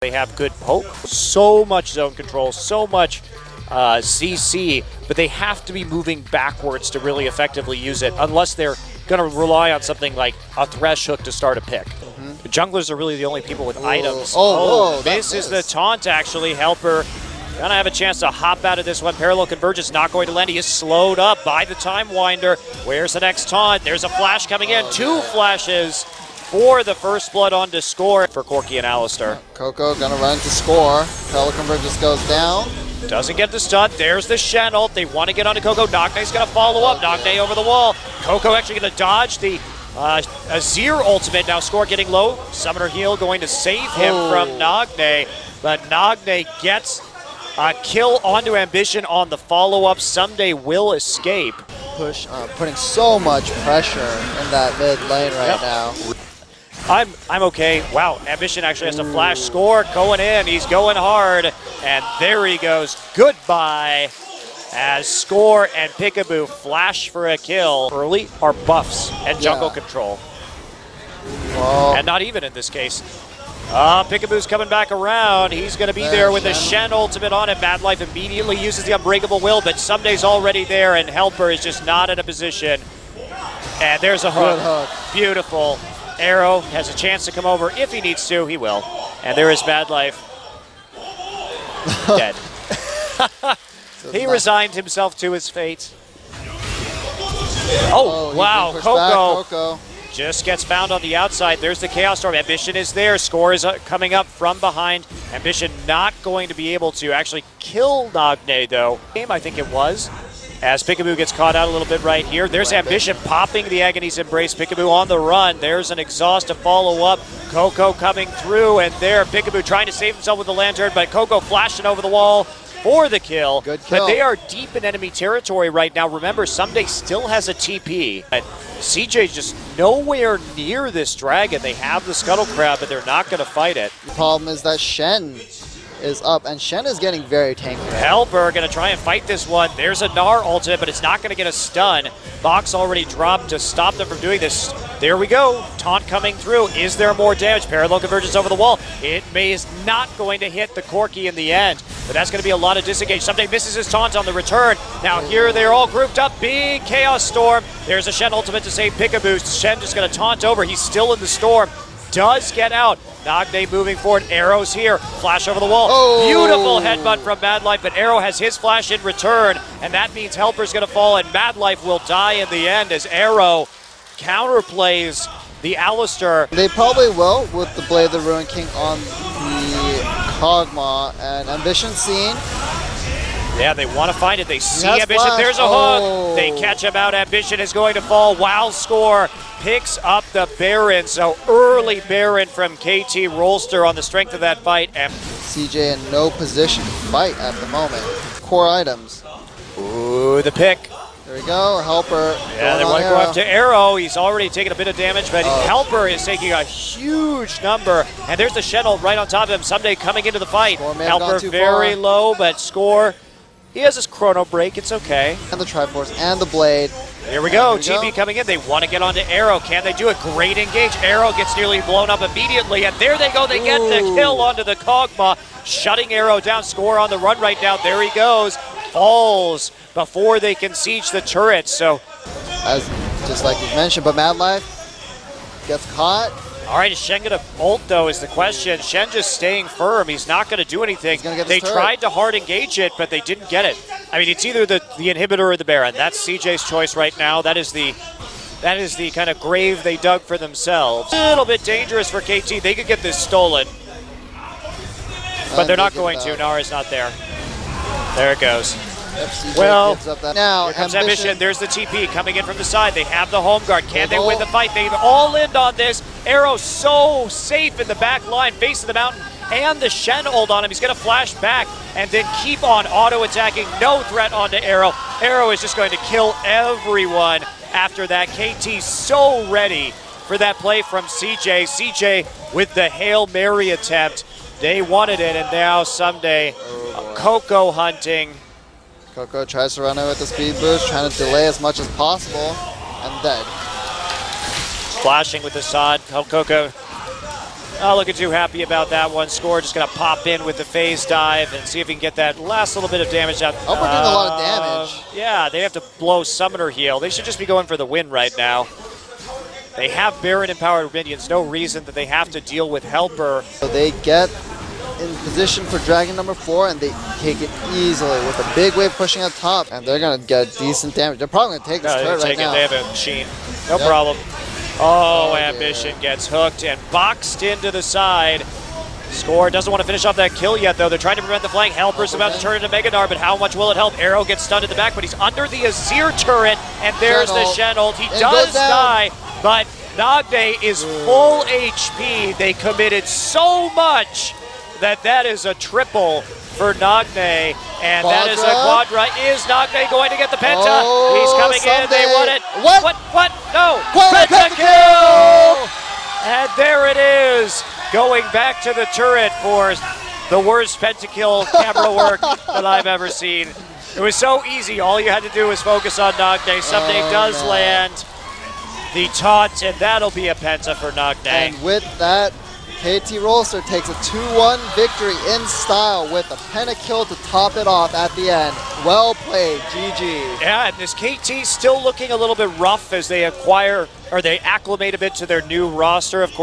They have good poke, so much zone control, so much CC, but they have to be moving backwards to really effectively use it, unless they're going to rely on something like a Thresh hook to start a pick. The junglers are really the only people with items. This is the taunt, actually. Helper gonna have a chance to hop out of this one. Parallel Convergence not going to land. He is slowed up by the Time Winder. Where's the next taunt? There's a flash coming in. Two flashes for the first blood onto Score for Corki and Alistar. Coco gonna run to Score. Parallel Convergence goes down. Doesn't get the stun. There's the Shen ult. They want to get onto Coco. Nagne's going to follow up. Nagne over the wall. Coco actually going to dodge the Azir ultimate. Now Score getting low. Summoner heal going to save him from Nagne. But Nagne gets a kill onto Ambition on the follow-up. Ssumday will escape. Push, putting so much pressure in that mid lane right now. I'm okay. Wow, Ambition actually has to flash. Score going in. He's going hard. And there he goes. Goodbye. As Score and Piccaboo flash for a kill. Early are buffs and jungle control. And not even in this case. Piccaboo's coming back around. He's going to be there with the Shen ultimate on it. MadLife immediately uses the Unbreakable Will, but Ssumday's already there, and Helper is just not in a position. And there's a hook. Beautiful. Arrow has a chance to come over. If he needs to, he will. And there is MadLife. Dead. He resigned himself to his fate. Oh, wow. Coco just gets found on the outside. There's the Chaos Storm. Ambition is there. Score is coming up from behind. Ambition not going to be able to actually kill Nagne, though. I think it was. As Piccaboo gets caught out a little bit right here. There's Ambition popping the Agony's Embrace. Piccaboo on the run. There's an exhaust to follow up. Coco coming through, and there Piccaboo trying to save himself with the lantern, but Coco flashing over the wall for the kill. Good kill. But they are deep in enemy territory right now. Remember, Ssumday still has a TP. But CJ's just nowhere near this dragon. They have the Scuttle Crab, but they're not going to fight it. The problem is that Shen is up, and Shen is getting very tanky. Helper going to try and fight this one. There's a Gnar ultimate, but it's not going to get a stun. Box already dropped to stop them from doing this. There we go. Taunt coming through. Is there more damage? Parallel Convergence over the wall. It is not going to hit the Corki in the end, but that's going to be a lot of disengage. Ssumday misses his taunt on the return. Now here they're all grouped up. Big Chaos Storm. There's a Shen ultimate to save Piccaboo. Shen just going to taunt over. He's still in the storm. Does get out. Nagne moving forward. Arrow's here. Flash over the wall. Beautiful headbutt from MadLife, but Arrow has his flash in return, and that means Helper's going to fall, and MadLife will die in the end as Arrow counterplays the Alistar. They probably will with the Blade of the Ruin King on the Kog'Maw, and Ambition seen. Yeah, they want to find it. They see Ambition. Flash. There's a hook. They catch him out. Ambition is going to fall. Wow, Score picks up the Baron. So early Baron from KT ROLSTER on the strength of that fight. And CJ in no position to fight at the moment. Core items. Ooh, the pick. There we go. Helper. Yeah, they want to go up to Arrow. He's already taken a bit of damage, but Helper is taking a huge number. And there's the Shen ult right on top of him. Ssumday coming into the fight. Helper very low, but Score. He has his chrono break, it's okay. And the Triforce and the Blade. Here we go, TP coming in. They want to get onto Arrow. Can they do it? Great engage. Arrow gets nearly blown up immediately, and there they go. They get the kill onto the Kog'Maw, shutting Arrow down. Score on the run right now. There he goes. Falls before they can siege the turrets. So, as just like you mentioned, but MadLife gets caught. All right, is Shen going to ult, though, is the question. Shen just staying firm. He's not going to do anything. They tried to hard engage it, but they didn't get it. I mean, it's either the inhibitor or the Baron. That's CJ's choice right now. That is the kind of grave they dug for themselves. A little bit dangerous for KT. They could get this stolen. But they're not going to. Nara's not there. There it goes. Well, now here comes Ambition. There's the TP coming in from the side. They have the home guard. Can they win the fight? They've all in on this. Arrow so safe in the back line, facing the mountain, and the Shen ult on him. He's going to flash back and then keep on auto-attacking. No threat onto Arrow. Arrow is just going to kill everyone after that. KT so ready for that play from CJ. CJ with the Hail Mary attempt. They wanted it, and now Ssumday Coco hunting. Coco tries to run in with the speed boost, trying to delay as much as possible, and dead. Flashing with the sod. Coco Not looking too happy about that one. Score just going to pop in with the phase dive and see if he can get that last little bit of damage out. Oh, we're doing a lot of damage. Yeah, they have to blow Summoner Heal. They should just be going for the win right now. They have Baron empowered minions. No reason that they have to deal with Helper. So they get in position for Dragon number 4, and they take it easily with a big wave pushing up top, and they're going to get decent damage. They're probably going to take this turret right now. They have a machine. No problem. Oh, Ambition gets hooked and boxed into the side. Score doesn't want to finish off that kill yet, though. They're trying to prevent the flank. Helper's about to turn into Mega Gnar, but how much will it help? Arrow gets stunned in the back, but he's under the Azir turret, and there's the Shen ult. He does die, but Nagne is full HP. They committed so much that is a triple for Nagne, and that is a quadra. Is Nagne going to get the penta? He's coming in. They won it. What? No. Pentakill! And there it is. Going back to the turret for the worst pentakill camera work that I've ever seen. It was so easy. All you had to do was focus on Nagne. Ssumday does land the taunt, and that'll be a penta for Nagne. And with that, KT ROLSTER takes a 2-1 victory in style with a pentakill to top it off at the end. Well played, GG. Yeah, and this KT still looking a little bit rough as they acclimate a bit to their new roster, of course.